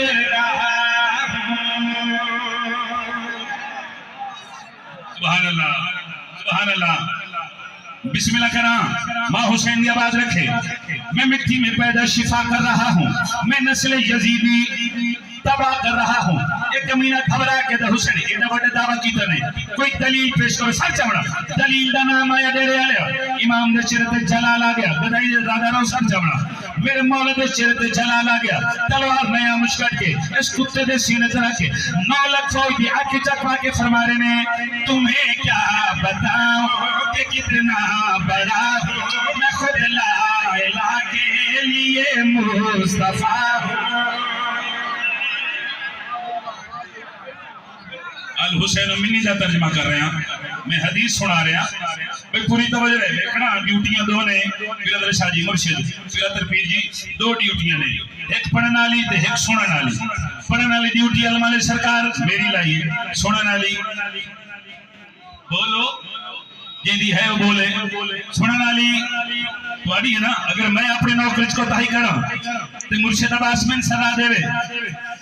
रहा हूं। सुभान अल्लाह, सुभान अल्लाह। बिस्मिल्लाह करा। माँ हुसैन की आवाज रखे। मैं मिट्टी में पैदा शिफा कर रहा हूँ, मैं नस्ल यजीदी तबाह कर रहा हूँ। एक कमीना घबरा के हुसैन इतना बड़ा दावा की तने कोई दलील पेश करो। सच चमड़ा दलील दा नाम आया डेरे आया इमाम दे सिर ते जलाल आ गया। बधाई दे दादा रो सच चमड़ा मेरे मौला दे सिर ते जलाल आ गया। तलवार नया मुश्किल के इस कुत्ते दे सीने ते रखे 9 लाख फौज की आंखें चकवा के फरमा रहे ने तुम्हें क्या बताऊं कि कितना बड़ा मैं खुद ला इलाहा के लिए मुस्तफा हूं। अल हुसैन मिन्नी का तर्जमा कर रहे हैं, मैं हदीस सुना रहा भाई पूरी तवज्जो है। देखना ड्यूटियां दो ने फिर शाजी मुर्शिद फिर पीर जी दो ड्यूटियां ने, एक पढ़ने वाली ते एक सुनने वाली। पढ़ने वाली ड्यूटी अलमाले सरकार मेरी लाई है, सुनने वाली बोलो जिंदी है वो बोले, सुनने वाली तुम्हारी है ना। अगर मैं अपने नौकरी को ताही करा तो मुर्शिद अब्बास में सलाह देवे,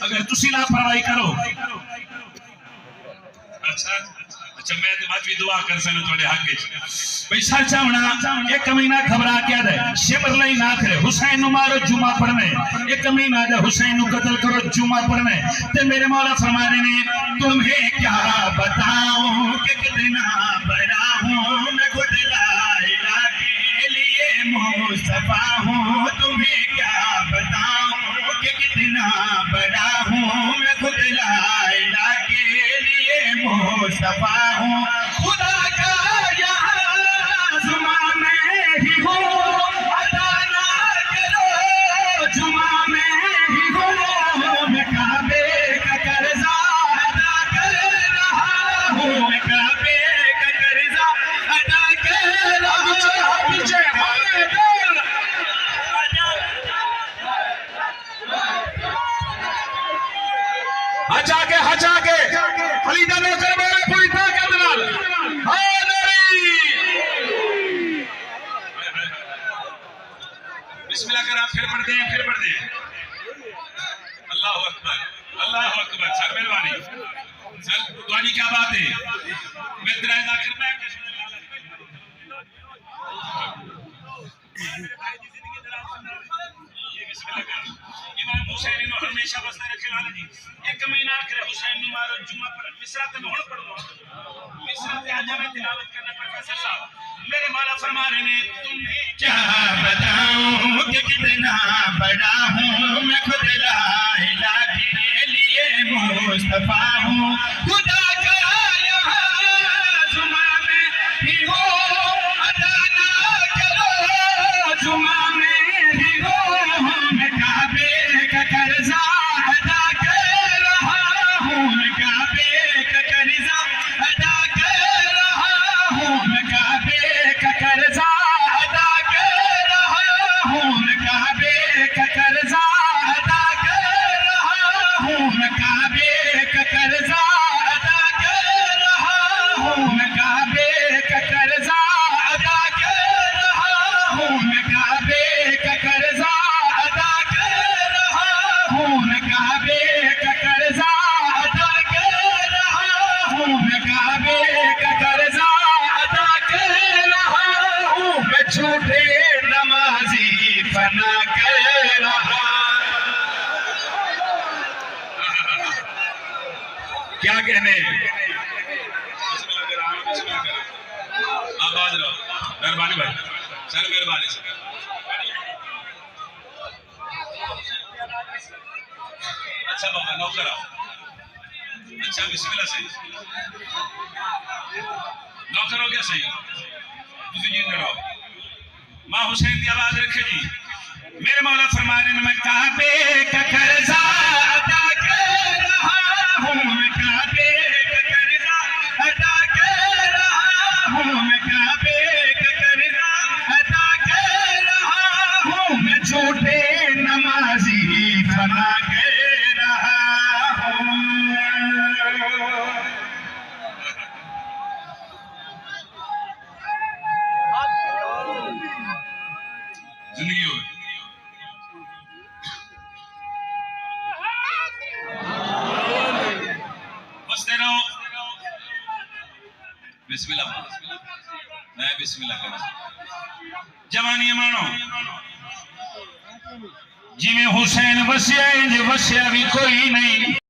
अगर तुसी लापरवाही करो अच्छा अच्छा मैं तो आज भी दुआ कर सन थोड़े हक भाई सर चावना एक महीना घबरा क्या दे शिमर लई ना करे हुसैन नु मारो जुमा पढ़ने एक महीना दे हुसैन नु कत्ल करो जुमा पढ़ने ते मेरे मौला फरमा रहे ने तुम्हें क्या बताऊं कि कितना बड़ा हूं मैं खुद ला इलाहा के लिए मुस्तफा हूं। तुम्हें क्या बताऊं कि कितना बड़ा हूं मैं खुद ला इलाहा के लिए मुस्तफा हूं। खुदा का यहाँ जुमा में ही हूँ अदा ना करो जुमा में ही हूँ मैं काबे का कर्जा अदा कर रहा हूँ मैं काबे का कर्जा अदा कर रहा हूँ। हजा के अली दा नौकर बोले पूरी ताकत नाल बिस्मिल्लाह करा फिर पढ़ते हैं अल्लाह अकबर। सर मेहरबानी सर तुम्हारी क्या बात है मैं तेरा जाकिर मैं इमाम हुसैन ने हमेशा बसते रखे लाल जी एक महीना आखिर हुसैन ने मारो जुमा पर मिस्रा ते मोहन पढ़ दो मिस्रा ते आज में तिलावत करना प्रोफेसर साहब मेरे मौला फरमा रहे ने तुम्हें क्या बताऊं कि कितना बड़ा हूं मैं खुद ला इलाहा के लिए मुस्तफा हूं। खुदा का यहाँ जुमा में ही हो अदा ना करो जुमा में ही हो मैं काबे का कर्जा अदा कर रहा हूँ मैं काबे का कर्जा अदा कर रहा हूँ मैं काबे का कर्जा अदा कर रहा हूँ मैं काबे का कर्जा अदा कर रहा हूँ मैं काबे का कर्जा अदा कर रहा हूँ मैं काबे का कर्जा अदा कर रहा हूँ मैं काबे का कर्जा अदा कर रहा हूँ मैं काबे का कर्जा अदा कर रहा हूँ मैं काबे का कर्जा अदा कर रहा हूँ मैं झूठे नमाजी फना कर रहा। क्या कहने आवाज लो मेहरबानी भाई सर मेहरबानी सर अच्छा बाबा नौकर अच्छा बिस्मिल्लाह सही नौकर हो गया सही तुझे जीत रहो। माँ हुसैन की आवाज रखे जी मेरे मौला फरमा रहे हैं मैं काबे का कर्जा अदा कर रहा हूँ मैं काबे का कर्जा अदा कर रहा हूँ मैं काबे का कर्जा अदा कर रहा हूँ मैं झूठे नमाजी फना कर रहा हूँ। जिंदगी हो बिस्मिल्लाह मैं बिस्मिल्लाह करा जवानी मानो जिमें हुसैन वसिया इंज वसिया भी कोई नहीं।